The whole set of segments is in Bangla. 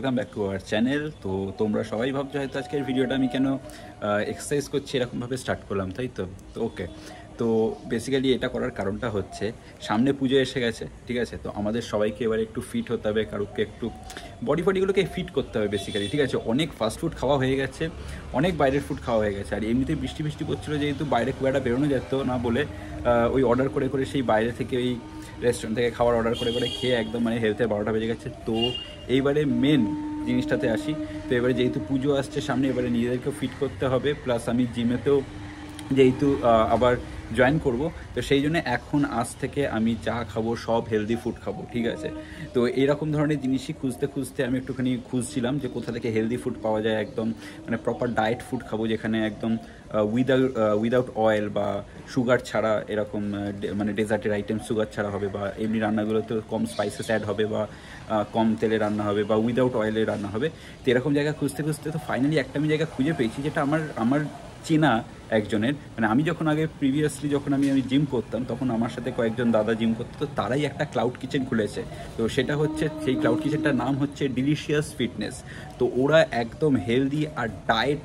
Welcome back to our channel. তো তোমরা সবাই ভাবছো হয়তো আজকের ভিডিওটা আমি কেন এক্সারসাইজ করছি এরকমভাবে স্টার্ট করলাম, তাই তো। তো ওকে, তো বেসিক্যালি এটা করার কারণটা হচ্ছে সামনে পুজো এসে গেছে, ঠিক আছে। তো আমাদের সবাইকে এবার একটু ফিট হতে হবে, কারোকে একটু বডিগুলোকে ফিট করতে হবে বেসিক্যালি, ঠিক আছে। অনেক ফাস্টফুড খাওয়া হয়ে গেছে, অনেক বাইরের ফুড খাওয়া হয়ে গেছে, আর এমনিতে বৃষ্টি পড়ছিলো যেহেতু বাইরে খুব একটা বেরোনো যেত না বলে ওই অর্ডার করে সেই বাইরে থেকে ওই রেস্টুরেন্ট থেকে খাবার অর্ডার করে খেয়ে একদম মানে হেলথের 12টা বেজে গেছে। তো এইবারে মেন জিনিসটাতে আসি। তো এবারে যেহেতু পুজো আসছে সামনে, এবারে নিজেদেরকেও ফিট করতে হবে, প্লাস আমি জিমেতেও যেহেতু আবার জয়েন করব, তো সেই জন্য এখন আজ থেকে আমি যা খাবো সব হেলদি ফুড খাবো, ঠিক আছে। তো এরকম ধরনের জিনিসই খুঁজতে আমি একটুখানি খুঁজছিলাম যে কোথা থেকে হেলদি ফুড পাওয়া যায়, একদম মানে প্রপার ডায়েট ফুড খাবো যেখানে একদম উইদাউট অয়েল বা সুগার ছাড়া, এরকম মানে ডেজার্টের আইটেম সুগার ছাড়া হবে, বা এমনি রান্নাগুলোতে কম স্পাইসেস অ্যাড হবে, বা কম তেলে রান্না হবে, বা উইদাউট অয়েলে রান্না হবে। তো এরকম জায়গা খুঁজতে তো ফাইনালি একটা আমি জায়গা খুঁজে পেয়েছি, যেটা আমার চেনা একজনের। মানে আমি যখন আগে প্রিভিয়াসলি যখন আমি জিম করতাম, তখন আমার সাথে কয়েকজন দাদা জিম করতো, তো তারাই একটা ক্লাউড কিচেন খুলেছে। তো সেটা হচ্ছে, সেই ক্লাউড কিচেনটার নাম হচ্ছে ডিলিশিয়াস ফিটনেস। তো ওরা একদম হেলদি আর ডায়েট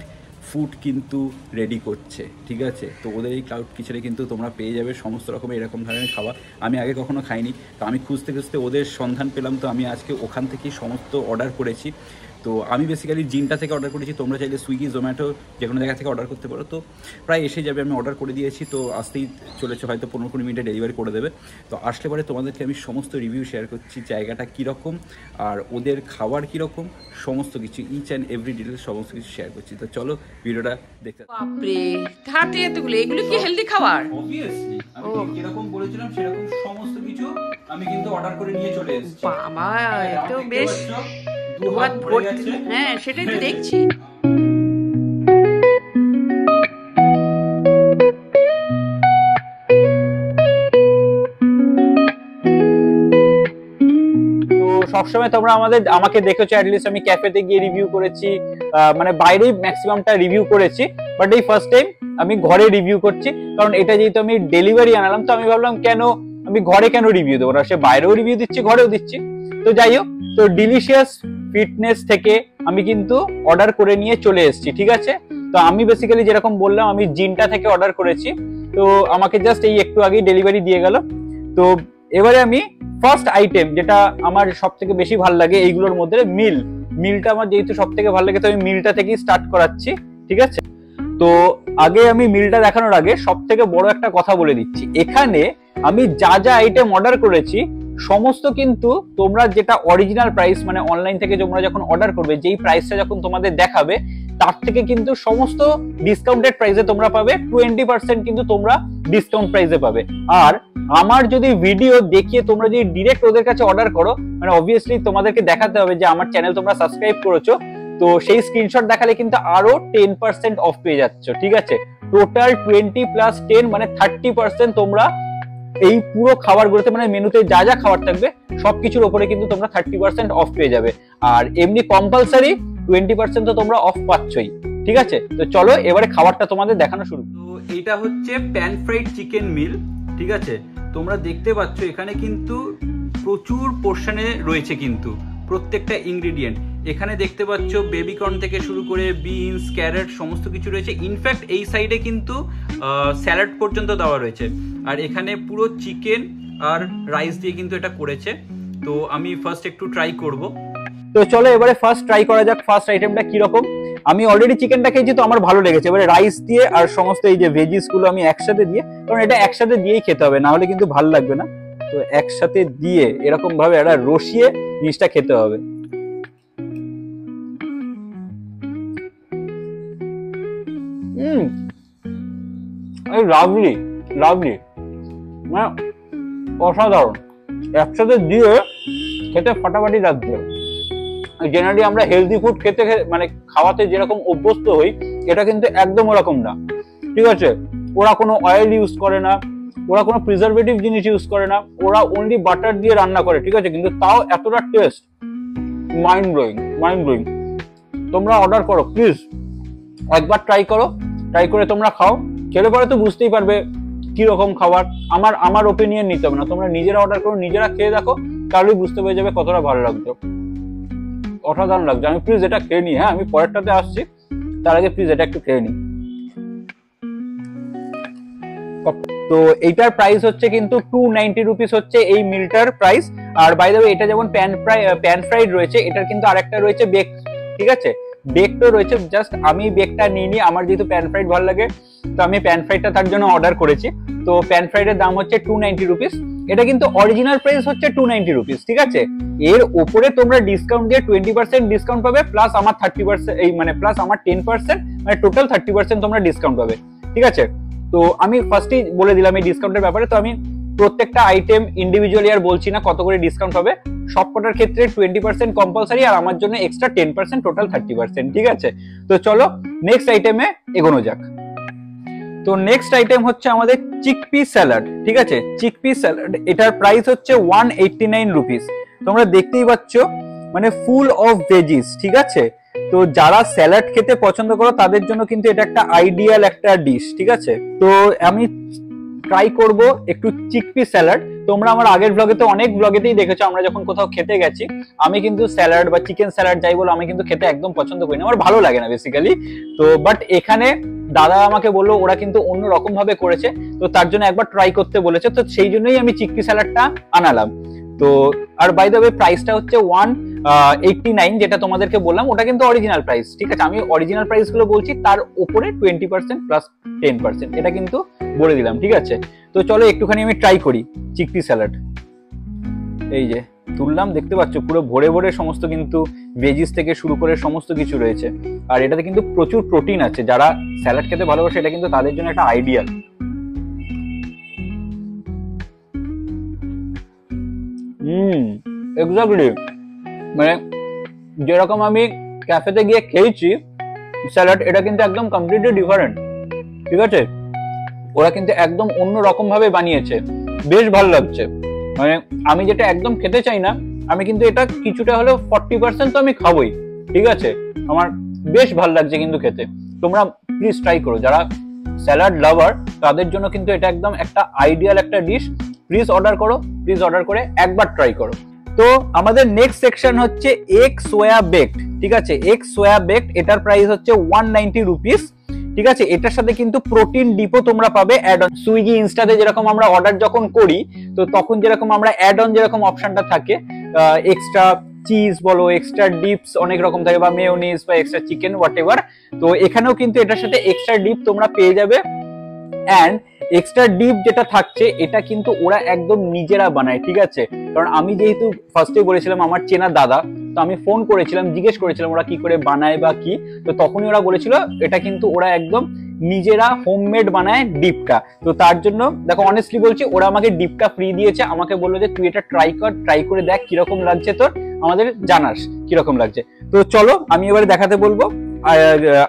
ফুড কিন্তু রেডি করছে, ঠিক আছে। তো ওদের এই ক্লাউড কিচেনে কিন্তু তোমরা পেয়ে যাবে সমস্ত রকমের এরকম ধরনের খাবার। আমি আগে কখনো খাইনি, তো আমি খুঁজতে ওদের সন্ধান পেলাম। তো আমি আজকে ওখান থেকেই সমস্ত অর্ডার করেছি। তো আমি বেসিক্যালি জিনটা থেকে অর্ডার করেছি, তোমরা চাইলে সুইগি জোম্যাটো যে কোনো জায়গা থেকে অর্ডার করতে পারো। তো প্রায় এসে যাবে, আমি অর্ডার করে দিয়েছি, তো আসতেই চলেছে, হয়তো 15-20 মিনিটে ডেলিভারি করে দেবে। তো আসলে পরে তোমাদেরকে আমি সমস্ত রিভিউ শেয়ার করছি, জায়গাটা কীরকম আর ওদের খাবার কীরকম, সমস্ত কিছু ইচ অ্যান্ড এভরি ডিটেলস সমস্ত কিছু শেয়ার করছি। তো চলো ভিডিওটা দেখতে। বাপরে, ধাতে এতগুলো, এগুলো কি হেলদি খাবার? অবভিয়াসলি আমি যেরকম বলেছিলাম সেরকম সমস্ত কিছু আমি কিন্তু অর্ডার করে নিয়ে চলে এসেছি। বাবা, তো বেশ হ্যাঁ, সেটাই তো দেখছি। সবসময় তোমরা আমাকে দেখেছো, অ্যাটলিস্ট আমি ক্যাফেতে গিয়ে রিভিউ করেছি, মানে বাইরেই ম্যাক্সিমামটা রিভিউ করেছি, বাট এই ফার্স্ট টাইম আমি ঘরে রিভিউ করছি। কারণ এটা যেহেতু আমি ডেলিভারি আনালাম, তো আমি ভাবলাম আমি ঘরে কেন রিভিউ দেবো, সে বাইরেও রিভিউ দিচ্ছি ঘরেও দিচ্ছি। তো যাই হোক, তো ডিলিশিয়াস ফিটনেস থেকে আমি কিন্তু অর্ডার করে নিয়ে চলে এসেছি, ঠিক আছে। তো আমি বেসিক্যালি যেরকম বললাম, আমি জিনটা থেকে অর্ডার করেছি, তো আমাকে জাস্ট এই একটু আগেই ডেলিভারি দিয়ে গেল। তো এবারে আমি ফার্স্ট আইটেম যেটা আমার সব থেকে বেশি ভালো লাগে এইগুলোর মধ্যে, মিলটা আমার যেহেতু সব থেকে ভালো লাগে, তো আমি মিলটা থেকেই স্টার্ট করাচ্ছি, ঠিক আছে। তো আগে আমি মিলটা দেখানোর আগে সব থেকে বড় একটা কথা বলে দিচ্ছি, এখানে আমি যা আইটেম অর্ডার করেছি সমস্ত কিন্তু তোমরা যেটা অরিজিনাল প্রাইস, মানে অনলাইন থেকে তোমরা যখন অর্ডার করবে যেই প্রাইসটা যখন তোমাদের দেখাবে, তার থেকে কিন্তু সমস্ত ডিসকাউন্টেড প্রাইসে তোমরা পাবে। 20% কিন্তু তোমরা ডিসকাউন্ট প্রাইসে পাবে। আর আমার যদি ভিডিও দেখিয়ে তোমরা যদি ডিরেক্ট ওদের কাছে অর্ডার করো, মানে অবভিয়াসলি তোমাদেরকে দেখাতে হবে যে আমার চ্যানেল তোমরা সাবস্ক্রাইব করেছো, তো সেই স্ক্রিনশট দেখালে কিন্তু আরো 10% অফ পেয়ে যাচ্ছ, ঠিক আছে। টোটাল 20 + 10 মানে 30% তোমরা এই পুরো খাবারগুলোতে, মানে মেনুতে যা খাবার থাকবে সবকিছুর উপরে কিন্তু তোমরা 30% অফ পেয়ে যাবে। আর এমনি কম্পালসারি 20% তো তোমরা অফ পাচ্ছই, ঠিক আছে। তো চলো এবারে খাবারটা তোমাদের দেখানো শুরু। তো এটা হচ্ছে প্যান ফ্রাইড চিকেন মিল, ঠিক আছে। তোমরা দেখতে পাচ্ছ এখানে কিন্তু প্রচুর পোর্শনে রয়েছে কিন্তু প্রত্যেকটা ইনগ্রিডিয়েন্ট। এখানে দেখতে পাচ্ছ বেবিকর্ন থেকে শুরু করে বিনস, ক্যারট সমস্ত কিছু রয়েছে। ইনফ্যাক্ট এই সাইডে কিন্তু স্যালাড পর্যন্ত দেওয়া রয়েছে। আর এখানে পুরো চিকেন আর রাইস দিয়ে কিন্তু এটা করেছে। তো আমি ফার্স্ট একটু ট্রাই করব। তো চলো এবারে ফার্স্ট ট্রাই করা যাক ফার্স্ট আইটেমটা কিরকম। আমি অলরেডি চিকেনটা খেয়েছি, তো আমার ভালো লেগেছে। এবারে রাইস দিয়ে আর সমস্ত এই যে ভেজিস গুলো আমি একসাথে দিয়ে, কারণ এটা একসাথে দিয়েই খেতে হবে, না হলে কিন্তু ভালো লাগবে না। তো একসাথে দিয়ে এরকম ভাবে একটা রসিয়ে জিনিসটা খেতে হবে। লাভলি লাভলি, মানে অসাধারণ। একসাথে দিয়ে খেতে ফাটাফাটি লাগছে। জেনারেলি আমরা হেলদি ফুড খেতে মানে খাওয়াতে যেরকম অভ্যস্ত হই, এটা কিন্তু একদম ওরকম না, ঠিক আছে। ওরা কোনো অয়েল ইউজ করে না, ওরা কোনো প্রিজারভেটিভ জিনিস ইউজ করে না, ওরা অনলি বাটার দিয়ে রান্না করে, ঠিক আছে। কিন্তু তাও এতটা টেস্ট, মাইন্ড ব্লোয়িং। তোমরা অর্ডার করো প্লিজ, একবার ট্রাই করো, ট্রাই করে তোমরা খাও। খেলে পরে তো বুঝতেই পারবে কিরকম খাবার। আমার ওপিনিয়ন নিতে হবে না, তোমরা নিজেরা অর্ডার করো, নিজেরা খেয়ে দেখো, তাহলেই বুঝতে পেরে যাবে কতটা ভালো লাগতো। অসাধারণ লাগছে। আমি প্লিজ এটা খেয়ে নিই, হ্যাঁ আমি পরেরটাতে আসছি, তার আগে প্লিজ এটা একটু খেয়ে নিই। তো এইটার প্রাইস হচ্ছে কিন্তু 290 রুপিস হচ্ছে এই মিলটার প্রাইস। আর বাই দ্য ওয়ে এটা যেমন প্যান ফ্রাইড রয়েছে, এটার কিন্তু আরেকটা রয়েছে বেক, ঠিক আছে, বেকটা রয়েছে। জাস্ট আমি বেকটা নিইনি, আমার যেহেতু প্যান ফ্রাইড ভালো লাগে তো আমি প্যান ফ্রাইডটা তার জন্য অর্ডার করেছি। তো প্যান ফ্রাইডের দাম হচ্ছে 290 রুপিস। এটা কিন্তু অরিজিনাল প্রাইস হচ্ছে 290 রুপিস, ঠিক আছে। এর উপরে তোমরা ডিসকাউন্ট দিয়ে 20% ডিসকাউন্ট পাবে, প্লাস আমার 30% এই মানে প্লাস আমার 10%, মানে টোটাল 30% তোমরা ডিসকাউন্ট পাবে, ঠিক আছে। তো আমি ফার্স্টেই বলে দিলাম এই ডিসকাউন্টের ব্যাপারে। তো আমি প্রত্যেকটা আইটেম ইন্ডিভিজুয়ালি আর বলছি না কত করে ডিসকাউন্ট হবে, সবকটার ক্ষেত্রে 20% কম্পালসারি, আর আমার জন্য এক্সট্রা 10%, টোটাল 30%, ঠিক আছে। তো চলো নেক্সট আইটেমে এগোনো যাক। তো নেক্সট আইটেম হচ্ছে আমাদের চিকপি স্যালাড, ঠিক আছে। চিকপি স্যালাড, এটার প্রাইস হচ্ছে 189 রুপিস। তোমরা দেখতেই পাচ্ছ মানে ফুল অফ ভেজিস, ঠিক আছে। তো যারা স্যালাড খেতে পছন্দ করো তাদের জন্য কিন্তু এটা একটা আইডিয়াল একটা ডিশ, ঠিক আছে। তো আমি ট্রাই করব একটু চিকপি স্যালাড। তোমরা আমার আগের ব্লগে তো অনেক ব্লগেতেই দেখেছো, আমরা যখন কোথাও খেতে গেছি আমি কিন্তু স্যালাড বা চিকেন স্যালাড যাই বলো আমি কিন্তু খেতে একদম পছন্দ করি না, আমার ভালো লাগে না বেসিক্যালি। তো বাট এখানে দাদা আমাকে বললো ওরা কিন্তু অন্য রকম ভাবে করেছে, তো তার জন্য একবার ট্রাই করতে বলেছে, তো সেই জন্যই আমি চিকপি স্যালাডটা আনালাম। তো আর বাই দ্য ওয়ে প্রাইসটা হচ্ছে 189, যেটা তোমাদেরকে বললাম ওটা কিন্তু অরিজিনাল প্রাইস, ঠিক আছে। আমি অরিজিনাল প্রাইস গুলো বলছি, তার উপরে 20% প্লাস 10%, এটা কিন্তু বলে দিলাম, ঠিক আছে। তো চলো একটুখানি আমি ট্রাই করি চিকপি স্যালাড। এই যে তুললাম, দেখতে পাচ্ছ পুরো ভরে ভরে সমস্ত কিন্তু ভেজিস থেকে শুরু করে সমস্ত কিছু রয়েছে, আর এটাতে কিন্তু প্রচুর প্রোটিন আছে। যারা স্যালাড খেতে ভালোবাসে এটা কিন্তু তাদের জন্য একটা আইডিয়াল। এক্স্যাক্টলি মানে যেরকম আমি ক্যাফেতে গিয়ে খেয়েছি স্যালাড, এটা কিন্তু একদম কমপ্লিটলি ডিফারেন্ট, ঠিক আছে। ওরা কিন্তু একদম অন্য রকম ভাবে বানিয়েছে, বেশ ভালো লাগছে। মানে আমি যেটা একদম খেতে চাই না, আমি কিন্তু এটা কিছুটা হলেও 40% তো আমি খাবোই, ঠিক আছে। আমার বেশ ভালো লাগছে কিন্তু খেতে। তোমরা প্লিজ ট্রাই করো, যারা স্যালাড লাভার তাদের জন্য কিন্তু এটা একদম একটা আইডিয়াল একটা ডিশ। প্লিজ অর্ডার করো, প্লিজ অর্ডার করে একবার ট্রাই করো। তো আমাদের নেক্সট সেকশন হচ্ছে এগ সোয়া বেকড, ঠিক আছে। এগ সোয়া বেকড, এটার প্রাইস হচ্ছে 190 রুপিস, ঠিক আছে। এটার সাথে কিন্তু প্রোটিন ডিপও তোমরা পাবে অ্যাড অন। সুইগি ইনস্টাতে যেরকম আমরা অর্ডার যখন করি তো তখন যেরকম আমরা অ্যাড অন যেরকম অপশনটা থাকে, এক্সট্রা চিজ বলো, এক্সট্রা ডিপস অনেক রকম থাকে, বা মেয়োনিজ বা এক্সট্রা চিকেন হোয়াট এভার, তো এখানেও কিন্তু এটার সাথে এক্সট্রা ডিপ তোমরা পেয়ে যাবে। অ্যান্ড এক্সট্রা ডিপ যেটা থাকছে এটা কিন্তু ওরা একদম নিজেরা বানায়, ঠিক আছে। কারণ আমি যেহেতু ফার্স্টে বলেছিলাম আমার চেনা দাদা, তো আমি ফোন করেছিলাম, জিজ্ঞেস করেছিলাম ওরা কি করে বানায় বা কি, তো তখনই ওরা বলেছিল এটা কিন্তু ওরা একদম নিজেরা হোমমেড বানায় ডিপটা। তো তার জন্য দেখো অনেস্টলি বলছি, ওরা আমাকে ডিপটা ফ্রি দিয়েছে, আমাকে বললো যে তুই এটা ট্রাই কর, ট্রাই করে দেখ কিরকম লাগছে তোর, আমাদের জানাস কিরকম লাগছে। তো চলো আমি এবারে দেখাতে বলবো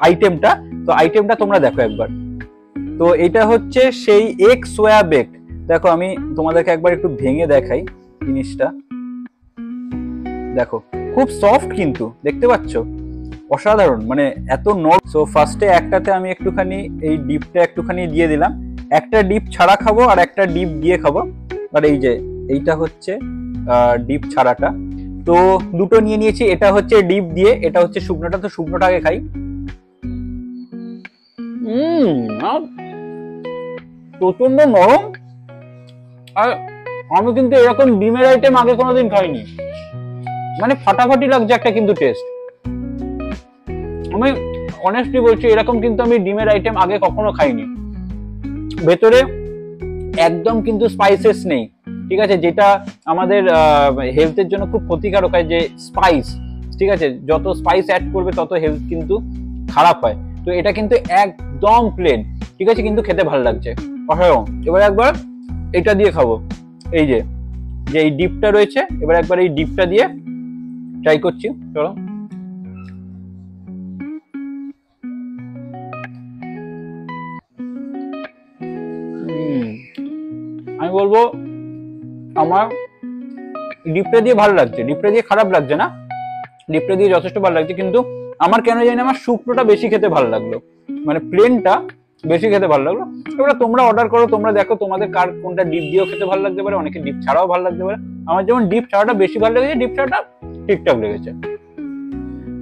আইটেমটা। তো আইটেমটা তোমরা দেখো একবার। তো এটা হচ্ছে সেই এগ সোয়া বেকড। দেখো আমি তোমাদেরকে একবার একটু ভেঙে দেখাই জিনিসটা, দেখো খুব সফট কিন্তু দেখতে পাচ্ছ, অসাধারণ, মানে এত নরম। সো ফার্স্টে একটাতে আমি একটুখানি এই ডিপটা একটুখানি দিয়ে দিলাম, একটা ডিপ ছাড়া খাবো আর একটা ডিপ দিয়ে খাবো। আর এই যে এইটা হচ্ছে ডিপ ছাড়াটা, তো দুটো নিয়ে নিয়েছি। এটা হচ্ছে ডিপ দিয়ে, এটা হচ্ছে শুকনোটা, তো শুকনোটা আগে খাই। প্রচন্ড নরম, আর আমি কিন্তু এরকম ডিমের আইটেম আগে কোনোদিন খাইনি, মানে ফাটাফাটি লাগছে একটা কিন্তু টেস্ট। আমি অনেস্টলি বলছি এরকম কিন্তু আমি ডিমের আইটেম আগে কখনো খাইনি। ভেতরে একদম কিন্তু স্পাইসেস নেই, ঠিক আছে, যেটা আমাদের হেলথের জন্য খুব ক্ষতিকারক হয়, যে স্পাইস, ঠিক আছে, যত স্পাইস অ্যাড করবে তত হেলথ কিন্তু খারাপ হয়। তো এটা কিন্তু একদম প্লেন, ঠিক আছে, কিন্তু খেতে ভালো লাগছে, অসাধারণ। এবার একবার এটা দিয়ে খাবো, এই যে এই ডিপটা রয়েছে, এবার একবার এই ডিপটা দিয়ে ট্রাই করছি, চলো। আমি বলবো আমার ডিপটা দিয়ে ভালো লাগছে, ডিপটা দিয়ে খারাপ লাগছে না, ডিপটা দিয়ে যথেষ্ট ভালো লাগছে। কিন্তু আমার কেন জানি না আমার শুকনোটা বেশি খেতে ভালো লাগলো, মানে প্লেনটা বেশি খেতে ভালো লাগলো। এবার তোমরা অর্ডার করো, তোমরা দেখো তোমাদের কার কোনটা ডিপ দিয়েও খেতে ভালো লাগতে পারে, অনেকে ডিপ ছাড়াও ভালো লাগতে পারে। আমার যেমন ডিপ ছাড়াটা বেশি ভালো লেগেছে, ডিপ ছাড়াটা ঠিকঠাক লেগেছে।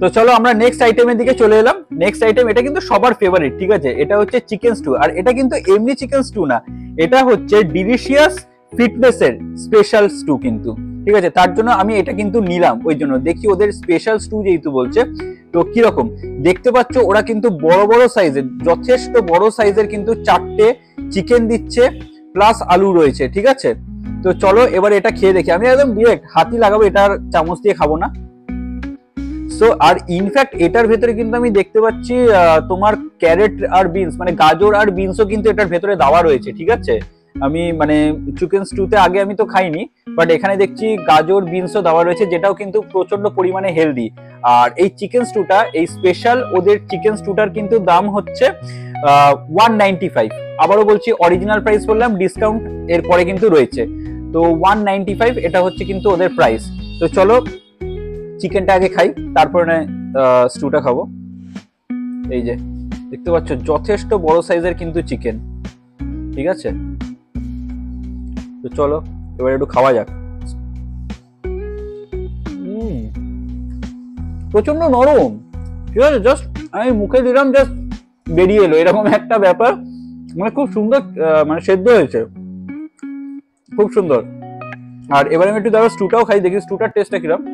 তো চলো আমরা নেক্সট আইটেমের দিকে চলে এলাম। নেক্সট আইটেম, এটা কিন্তু সবার ফেভারিট, ঠিক আছে? এটা হচ্ছে চিকেন স্টু। আর এটা কিন্তু এমনি চিকেন স্টু না, এটা হচ্ছে ডিলিশিয়াস ফিটনেসের স্পেশাল স্টু কিন্তু, ঠিক আছে? তার জন্য আমি এটা কিন্তু নিলাম, ওই জন্য দেখি ওদের স্পেশাল স্টু যেহেতু বলছে। তো কিরকম দেখতে পাচ্ছ, ওরা কিন্তু বড় বড় সাইজের, যথেষ্ট বড় সাইজের কিন্তু 4টে চিকেন দিচ্ছে, প্লাস আলু রয়েছে, ঠিক আছে? তো চলো এবার এটা খেয়ে দেখি। আমি একদম ডিরেক্ট হাতই লাগাবো, এটা আর চামচ দিয়ে খাবো না। সো আর ইনফ্যাক্ট এটার ভেতরে কিন্তু আমি দেখতে পাচ্ছি তোমার ক্যারেট আর বিনস, মানে গাজর আর বিনসও কিন্তু এটার ভেতরে দেওয়া রয়েছে, ঠিক আছে? আমি মানে চিকেন স্টুতে আগে আমি তো খাইনি, বাট এখানে দেখছি গাজর বিনসও দেওয়া রয়েছে, যেটাও কিন্তু প্রচন্ড পরিমাণে হেলদি। আর এই চিকেন স্টুটা, এই স্পেশাল ওদের চিকেন স্টুটার কিন্তু দাম হচ্ছে 195। আবারও বলছি, অরিজিনাল প্রাইস বললাম, ডিসকাউন্ট এরপরে কিন্তু রয়েছে। তো 195 এটা হচ্ছে কিন্তু ওদের প্রাইস। তো চলো চিকেনটা আগে খাই, তারপরে স্টুটা খাবো। এই যে দেখতে পাচ্ছ, যথেষ্ট বড় সাইজের কিন্তু চিকেন, ঠিক আছে? তো চলো এবার একটু খাওয়া যাক। প্রচন্ড নরম, ঠিক আছে? জাস্ট আমি মুখে দিলাম, জাস্ট বেরিয়ে এলো, এরকম একটা ব্যাপার। মানে খুব সুন্দর, মানে সেদ্ধ হয়েছে, খুব সুন্দর। আর এবার আমি একটু দাঁড়া স্টুটাও খাই, দেখি স্টুটার টেস্টটা কিরকম।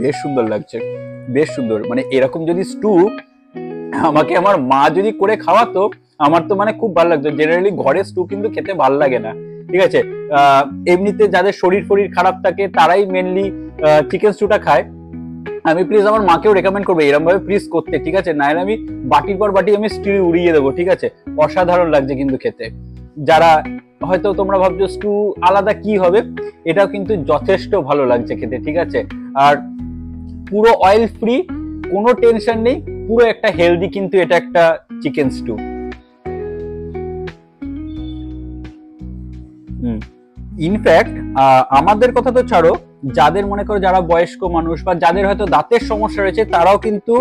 বেশ সুন্দর লাগছে, বেশ সুন্দর। মানে এরকম যদি স্টু আমাকে আমার মা যদি করে খাওয়াতো, আমার তো মানে খুব ভালো লাগতো। জেনারেলি ঘরে স্টু কিন্তু খেতে ভালো লাগে না, ঠিক আছে? এমনিতে যাদের শরীর খারাপ থাকে তারাই মেনলি চিকেন স্টুটা খায়। আমি প্লিজ আমার মাকেও রেকমেন্ড করবো এরকম ভাবে প্লিজ করতে, ঠিক আছে? নাহলে আমি বাটির পর বাটি আমি স্টু উড়িয়ে দেবো, ঠিক আছে? অসাধারণ লাগছে কিন্তু খেতে। যারা হয়তো তোমরা ভাবছো স্টু আলাদা কি হবে, এটাও কিন্তু যথেষ্ট ভালো লাগছে খেতে, ঠিক আছে? আর পুরো অয়েল ফ্রি, কোনো টেনশন নেই, পুরো একটা হেলদি কিন্তু এটা একটা চিকেন স্টু। ইনফ্যাক্ট আমাদের কথা তো ছাড়ো, যাদের মনে করো যারা বয়স্ক মানুষ বা যাদের হয়তো দাঁতের সমস্যা রয়েছে, তারাও কিন্তু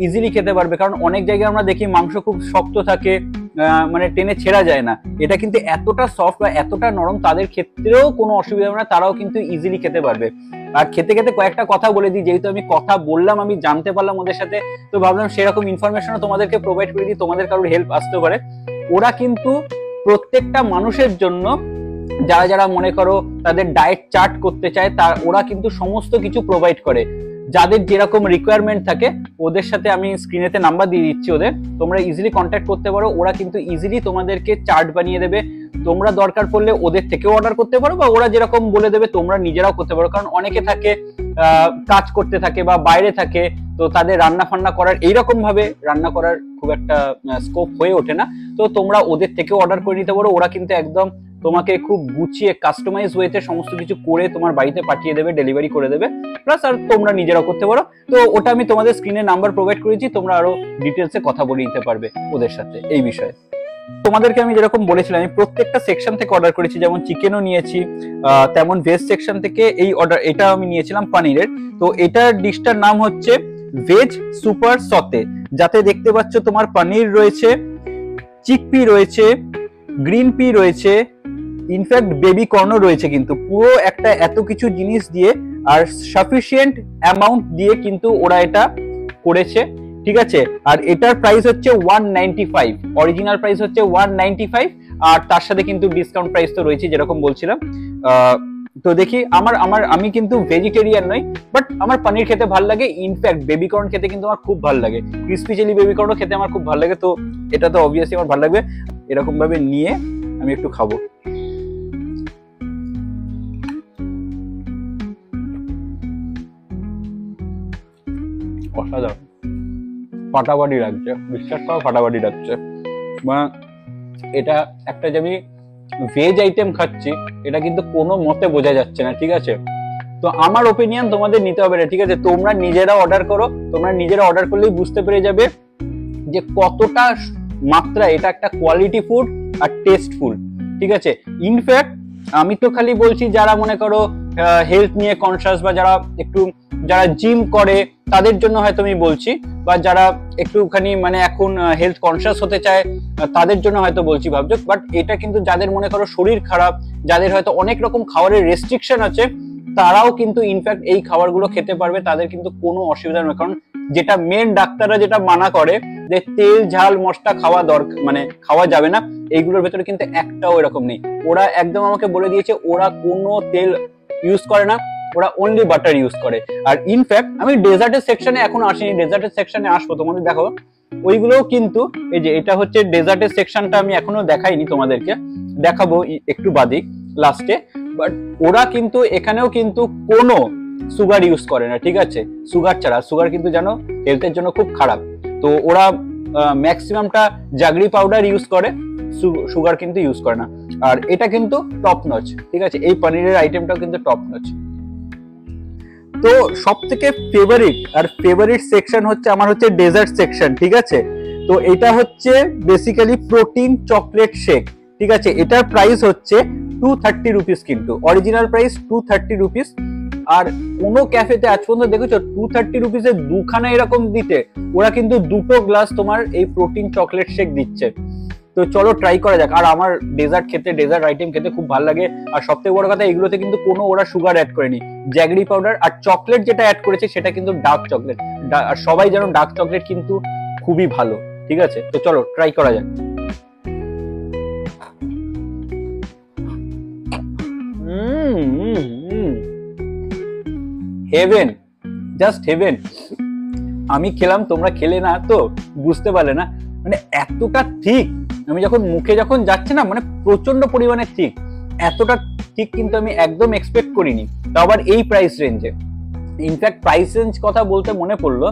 ইজিলি খেতে পারবে। কারণ অনেক জায়গায় আমরা দেখি মাংস খুব শক্ত থাকে, মানে টেনে ছেঁড়া যায় না। এটা কিন্তু এতটা সফট বা এতটা নরম, তাদের ক্ষেত্রেও কোনো অসুবিধা হবে না, তারাও কিন্তু ইজিলি খেতে পারবে। আর খেতে খেতে কয়েকটা কথা বলে দিই, যেহেতু আমি কথা বললাম, আমি জানতে পারলাম ওদের সাথে, তো ভাবলাম সেরকম ইনফরমেশনও তোমাদেরকে প্রোভাইড করে দিই, তোমাদের কারোর হেল্প আসতে পারে। ওরা কিন্তু প্রত্যেকটা মানুষের জন্য, যারা যারা মনে করো তাদের ডায়েট চার্ট করতে চায়, ওরা কিন্তু সমস্ত কিছু প্রোভাইড করে। যাদের যেরকম রিকোয়ারমেন্ট থাকে, ওদের সাথে আমি স্ক্রিনেতে নাম্বার দিয়ে দিচ্ছি ওদের, তোমরা ইজিলি কন্ট্যাক্ট করতে পারো। ওরা কিন্তু ইজিলি তোমাদেরকে চার্ট বানিয়ে দেবে। তোমরা দরকার পড়লে ওদের থেকেও অর্ডার করতে পারো, বা ওরা যেরকম বলে দেবে তোমরা নিজেরাও করতে পারো। কারণ অনেকে থাকে কাজ করতে থাকে বা বাইরে থাকে, তো তাদের রান্না ফান্না করার, এইরকম ভাবে রান্না করার খুব একটা স্কোপ হয়ে ওঠে না। তো তোমরা ওদের থেকেও অর্ডার করে নিতে পারো। ওরা কিন্তু একদম তোমাকে খুব গুছিয়ে কাস্টমাইজ ওয়েতে সমস্ত কিছু করে তোমার বাড়িতে পাঠিয়ে দেবে, ডেলিভারি করে দেবে। প্লাস আর তোমরা নিজেরাও করতে পারো। তো ওটা আমি তোমাদের স্ক্রিনে নাম্বার প্রোভাইড করেছি, তোমরা আরো ডিটেলসে কথা বলে নিতে পারবে ওদের সাথে এই বিষয়ে। তোমাদেরকে আমি যেরকম বলেছিলাম, আমি প্রত্যেকটা সেকশন থেকে অর্ডার করেছি, যেমন চিকেনও নিয়েছি, তেমন ভেজ সেকশন থেকে এটা আমি নিয়েছিলাম পানিরের। তো এটার ডিশটার নাম হচ্ছে ভেজ সুপার সতে, যাতে দেখতে পাচ্ছ তোমার পানির রয়েছে, চিকপি রয়েছে, গ্রিন পি রয়েছে, ইনফ্যাক্ট বেবি কর্নও রয়েছে। কিন্তু পুরো একটা এত কিছু জিনিস দিয়ে আর সাফিসিয়েন্ট অ্যামাউন্ট দিয়ে কিন্তু ওরা এটা করেছে, ঠিক আছে? আর এটার প্রাইস হচ্ছে 195, অরিজিনাল প্রাইস হচ্ছে 195, আর তার সাথে কিন্তু ডিসকাউন্ট প্রাইস তো রয়েছে যেরকম বলছিলাম। তো দেখি, আমি কিন্তু ভেজিটেরিয়ান নই, বাট আমার পনির খেতে ভালো লাগে। ইনফ্যাক্ট বেবি কর্ন খেতে কিন্তু আমার খুব ভালো লাগে, ক্রিসপি চিলি বেবি কর্নও খেতে আমার খুব ভালো লাগে। তো এটা তো অবভিয়াসলি আমার ভালো লাগবে। এরকম ভাবে নিয়ে আমি একটু খাবো। অসাধারণ, ফাটাফাটি লাগছে, বিশ্বাস করো ফাটাফাটি লাগছে। মানে এটা একটা যে আমি ভেজ আইটেম খাচ্ছি, এটা কিন্তু কোনো মতে বোঝা যাচ্ছে না, ঠিক আছে? তো আমার ওপিনিয়ন তোমাদের নিতে হবে না, ঠিক আছে? তোমরা নিজেরা অর্ডার করো, তোমরা নিজেরা অর্ডার করলেই বুঝতে পেরে যাবে যে কতটা মাত্রা এটা একটা কোয়ালিটি ফুড আর টেস্টফুল, ঠিক আছে? ইনফ্যাক্ট আমি তো খালি বলছি যারা মনে করো হেলথ নিয়ে কনসিয়াস বা যারা একটু যারা জিম করে তাদের জন্য হয়তো আমি বলছি, বা যারা একটুখানি মানে এখন হেলথ কনসিয়াস হতে চায় তাদের জন্য হয়তো বলছি ভাবছো। বাট এটা কিন্তু যাদের মনে করো শরীর খারাপ, যাদের হয়তো অনেক রকম খাবারের রেস্ট্রিকশন আছে, তারাও কিন্তু ইনফ্যাক্ট এই খাবারগুলো খেতে পারবে, তাদের কিন্তু কোনো অসুবিধা নয়। কারণ যেটা মেন ডাক্তাররা যেটা মানা করে যে তেল ঝাল মশলা খাওয়া দরকার, মানে খাওয়া যাবে না, এইগুলোর ভেতরে কিন্তু একটাও এরকম নেই। ওরা একদম আমাকে বলে দিয়েছে ওরা কোনো তেল ইউজ করে না, ওরা অনলি বাটার ইউজ করে। আর ইনফ্যাক্ট আমি ডেজার্টের সেকশনে এখন আসিনি, ডেজার্টের সেকশনে আসবো, তোমাদের দেখো ওইগুলোও কিন্তু এই যে এটা হচ্ছে ডেজার্টের সেকশনটা, আমি এখনো দেখাইনি, তোমাদেরকে দেখাবো একটু বাদে লাস্টে। বাট ওরা কিন্তু এখানেও কিন্তু কোনো সুগার ইউজ করে না, ঠিক আছে, সুগার ছাড়া। সুগার কিন্তু জানো হেলথের জন্য খুব খারাপ, তো ওরা ম্যাক্সিমামটা জাগরি পাউডার ইউজ করে, সুগার কিন্তু ইউজ করে না। আর এটা কিন্তু টপ নচ, ঠিক আছে, এই পনিরের আইটেমটাও কিন্তু টপ নচ। তো সব থেকে ফেভারিট সেকশন হচ্ছে আমার হচ্ছে ডেজার্ট সেকশন, ঠিক আছে। তো এটা হচ্ছে বেসিক্যালি প্রোটিন চকলেট শেক, ঠিক আছে। এটার প্রাইস হচ্ছে 230 রুপিস, কিন্তু অরিজিনাল প্রাইস 230 রুপিস। আর কোনো ক্যাফেতে আজ পর্যন্ত দেখেছো 230 রুপিসে দুখানা এরকম দিতে? ওরা কিন্তু দুটো গ্লাস তোমার এই প্রোটিন চকলেট শেক দিচ্ছে। তো চলো ট্রাই করা যাক। আর আমার ডেজার্ট আইটেম খেতে খুব ভালো লাগে। আর সবথেকে বড় কথা, এগুলোতে কিন্তু কোনো ওরা সুগার অ্যাড করেনি, জ্যাগরি পাউডার আর চকলেট যেটা অ্যাড করেছে সেটা কিন্তু ডার্ক চকলেট। আর সবাই জানো ডার্ক চকলেট কিন্তু খুবই ভালো, ঠিক আছে। তো চলো ট্রাই করা যাক। Heaven, just heaven. আমি খেলাম, তোমরা খেলে না তো বুঝতে পারলে না, মানে এতটা ঠিক, আমি যখন মুখে যখন যাচ্ছে না, মানে প্রচন্ড পরিমাণে ঠিক, এতটা ঠিক কিন্তু আমি একদম এক্সপেক্ট করিনি, তাও আবার এই প্রাইস রেঞ্জে। ইনফ্যাক্ট প্রাইস রেঞ্জ কথা বলতে মনে পড়লো,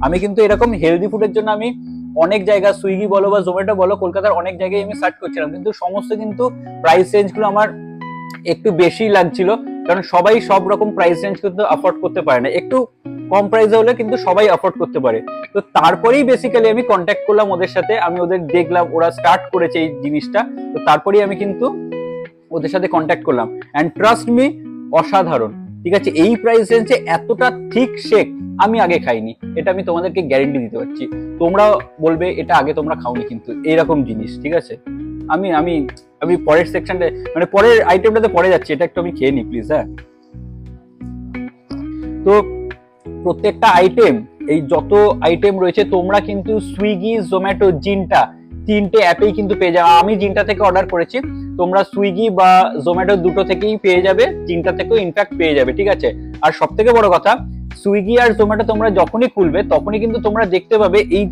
আমি কিন্তু এরকম হেলদি ফুডের জন্য আমি অনেক জায়গা, সুইগি বলো বা জোম্যাটো বলো, কলকাতার অনেক জায়গায় আমি সার্চ করছিলাম, কিন্তু সমস্ত কিন্তু প্রাইস রেঞ্জগুলো আমার একটু বেশি লাগছিল। কারণ সবাই সব রকম প্রাইস রেঞ্জ কিন্তু অ্যাফোর্ড করতে পারে না, একটু কম প্রাইসে হলে কিন্তু সবাই অ্যাফোর্ড করতে পারে। তো তারপরেই বেসিক্যালি আমি কন্ট্যাক্ট করলাম ওদের সাথে, আমি ওদের দেখলাম ওরা স্টার্ট করেছে এই জিনিসটা, তো তারপরেই আমি কিন্তু ওদের সাথে কন্ট্যাক্ট করলাম। অ্যান্ড ট্রাস্ট মি, অসাধারণ, ঠিক আছে। এই প্রাইস রেঞ্জে এতটা ঠিক শেক আমি আগে খাইনি, এটা আমি তোমাদেরকে গ্যারেন্টি দিতে পারছি। তোমরা বলবে এটা আগে তোমরা খাওনি, কিন্তু এইরকম জিনিস, ঠিক আছে। আমি আমি আমি পরের সেকশনটা, মানে পরের আইটেমটাতে পরে যাচ্ছি, এটা একটু আমি খেয়ে নি প্লিজ। হ্যাঁ, তো প্রত্যেকটা আইটেম, এই যত আইটেম রয়েছে তোমরা কিন্তু সুইগি, জোম্যাটো, জিনটা, তিনটে অ্যাপেই কিন্তু পেয়ে যাবে। আমি জিনটা থেকে অর্ডার করেছি, তোমরা সুইগি বা জোম্যাটো দুটো থেকেই পেয়ে যাবে, জিনটা থেকেও ইনফ্যাক্ট পেয়ে যাবে, ঠিক আছে। আর সব থেকে বড় কথা, সুইগি আর জোম্যাটো তোমরা যখনই খুলবে তখনই কিন্তু তোমরা দেখতে পাবে এই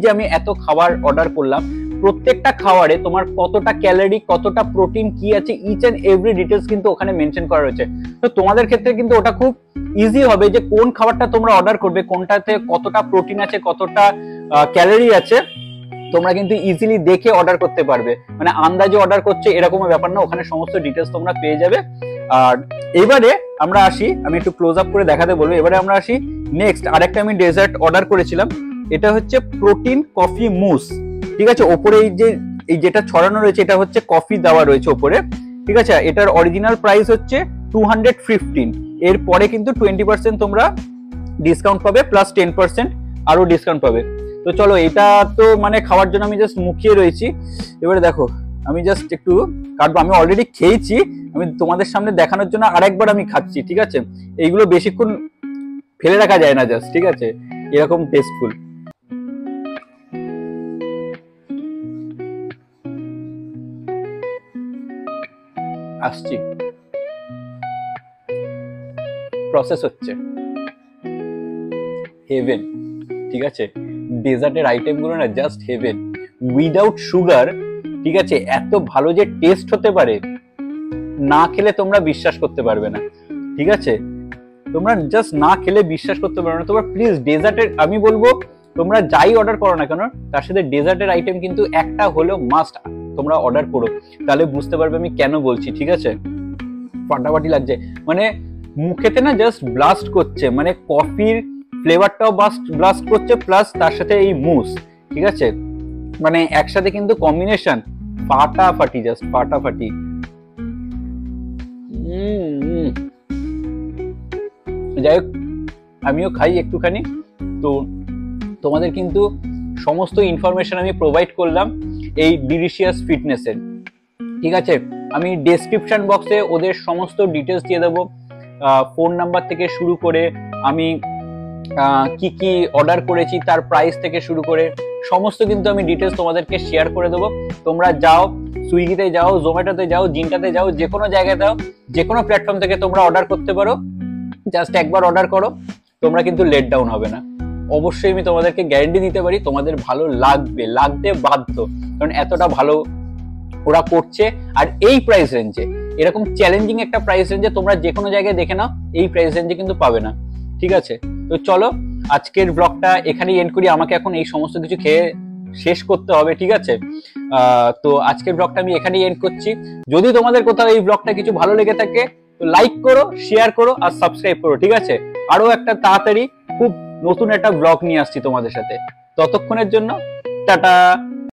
যে আমি এত খাবার অর্ডার করলাম, প্রত্যেকটা খাবারে তোমার কতটা ক্যালোরি, কতটা প্রোটিন, কি আছে, ইচ এন্ড এভরি ডিটেলস কিন্তু ওখানে মেনশন করা রয়েছে। তো তোমাদের ক্ষেত্রে কিন্তু ওটা খুব ইজি হবে যে কোন খাবারটা তোমরা অর্ডার করবে, কোনটাতে কতটা প্রোটিন আছে, কতটা ক্যালোরি আছে, তোমরা কিন্তু ইজিলি দেখে অর্ডার করতে পারবে। মানে আন্দাজে অর্ডার করছে এরকম ব্যাপার না, ওখানে সমস্ত ডিটেলস তোমরা পেয়ে যাবে। আর এবারে আমরা আসি, আমি একটু ক্লোজ আপ করে দেখাতে বলবো। এবারে আমরা আসি নেক্সট আরেকটা আমি ডেজার্ট অর্ডার করেছিলাম, এটা হচ্ছে প্রোটিন কফি মুস, ঠিক আছে। ওপরে এই যেটা ছড়ানো রয়েছে এটা হচ্ছে কফি দেওয়া রয়েছে ওপরে, ঠিক আছে। এটার অরিজিনাল প্রাইস হচ্ছে 215, এরপরে কিন্তু 20% তোমরা ডিসকাউন্ট পাবে, প্লাস 10% আরো ডিসকাউন্ট পাবে। তো চলো, এটা তো মানে খাওয়ার জন্য আমি জাস্ট মুখিয়ে রয়েছি। এবারে দেখো, আমি জাস্ট একটু কাটবো, আমি অলরেডি খেয়েছি, আমি তোমাদের সামনে দেখানোর জন্য আরেকবার আমি খাচ্ছি, ঠিক আছে। এইগুলো বেশিক্ষণ ফেলে রাখা যায় না জাস্ট, ঠিক আছে, এরকম টেস্টফুল। আসছি, প্রসেস হচ্ছে হেভেন, ঠিক আছে। ডেজার্টের আইটেম গুলো না জাস্ট হেভেন, উইদাউট সুগার, ঠিক আছে। এত ভালো যে টেস্ট হতে পারে, না খেলে তোমরা বিশ্বাস করতে পারবে না, ঠিক আছে। তোমরা জাস্ট না খেলে বিশ্বাস করতে পারবে না। তোমরা প্লিজ ডেজার্টের, আমি বলবো তোমরা যাই অর্ডার করো না কেন, তার সাথে ডেজার্টের আইটেম কিন্তু একটা হলেও মাস্ট তোমরা অর্ডার করো, তাহলে বুঝতে পারবে আমি কেন বলছি, ঠিক আছে। ফাটাফাটি লাগছে, মানে মুখেতে না জাস্ট ব্লাস্ট করছে, মানে কফির ফ্লেভারটাও ব্লাস্ট করছে, প্লাস তার সাথে এই মুস, ঠিক আছে, মানে একসাথে কিন্তু কম্বিনেশন ফাটাফাটি, জাস্ট ফাটাফাটি। যাই হোক, আমিও খাই একটুখানি। তো তোমাদের কিন্তু সমস্ত ইনফরমেশন আমি প্রোভাইড করলাম এই ডিলিশিয়াস ফিটনেসের, ঠিক আছে। আমি ডেসক্রিপশন বক্সে ওদের সমস্ত ডিটেলস দিয়ে দেবো, ফোন নাম্বার থেকে শুরু করে আমি কি কি অর্ডার করেছি তার প্রাইস থেকে শুরু করে সমস্ত কিন্তু আমি ডিটেলস তোমাদেরকে শেয়ার করে দেবো। তোমরা যাও, সুইগিতে যাও, জোম্যাটোতে যাও, জিনটাতে যাও, যে কোনো জায়গায় যাও, যে কোনো প্ল্যাটফর্ম থেকে তোমরা অর্ডার করতে পারো। জাস্ট একবার অর্ডার করো, তোমরা কিন্তু লেট ডাউন হবে না। অবশ্যই আমি তোমাদেরকে গ্যারান্টি দিতে পারি তোমাদের ভালো লাগবে, লাগতে বাধ্য, কারণ এতটা ভালো ওরা করছে। আর এই প্রাইস রেঞ্জে, এরকম চ্যালেঞ্জিং একটা প্রাইস রেঞ্জে তোমরা যে কোনো জায়গায় দেখে নাও, এই প্রাইস রেঞ্জে কিন্তু পাবে না, ঠিক আছে। তো চলো আজকের ব্লগটা এখানেই এন্ড করি, আমাকে এখন এই সমস্ত কিছু খেয়ে শেষ করতে হবে, ঠিক আছে। তো আজকের ব্লগটা আমি এখানেই এন্ড করছি। যদি তোমাদের কোথাও এই ব্লগটা কিছু ভালো লেগে থাকে তো লাইক করো, শেয়ার করো আর সাবস্ক্রাইব করো, ঠিক আছে। আরো একটা তাড়াতাড়ি খুব নতুন একটা ব্লগ নিয়ে আসছি তোমাদের সাথে। ততক্ষণের জন্য টাটা।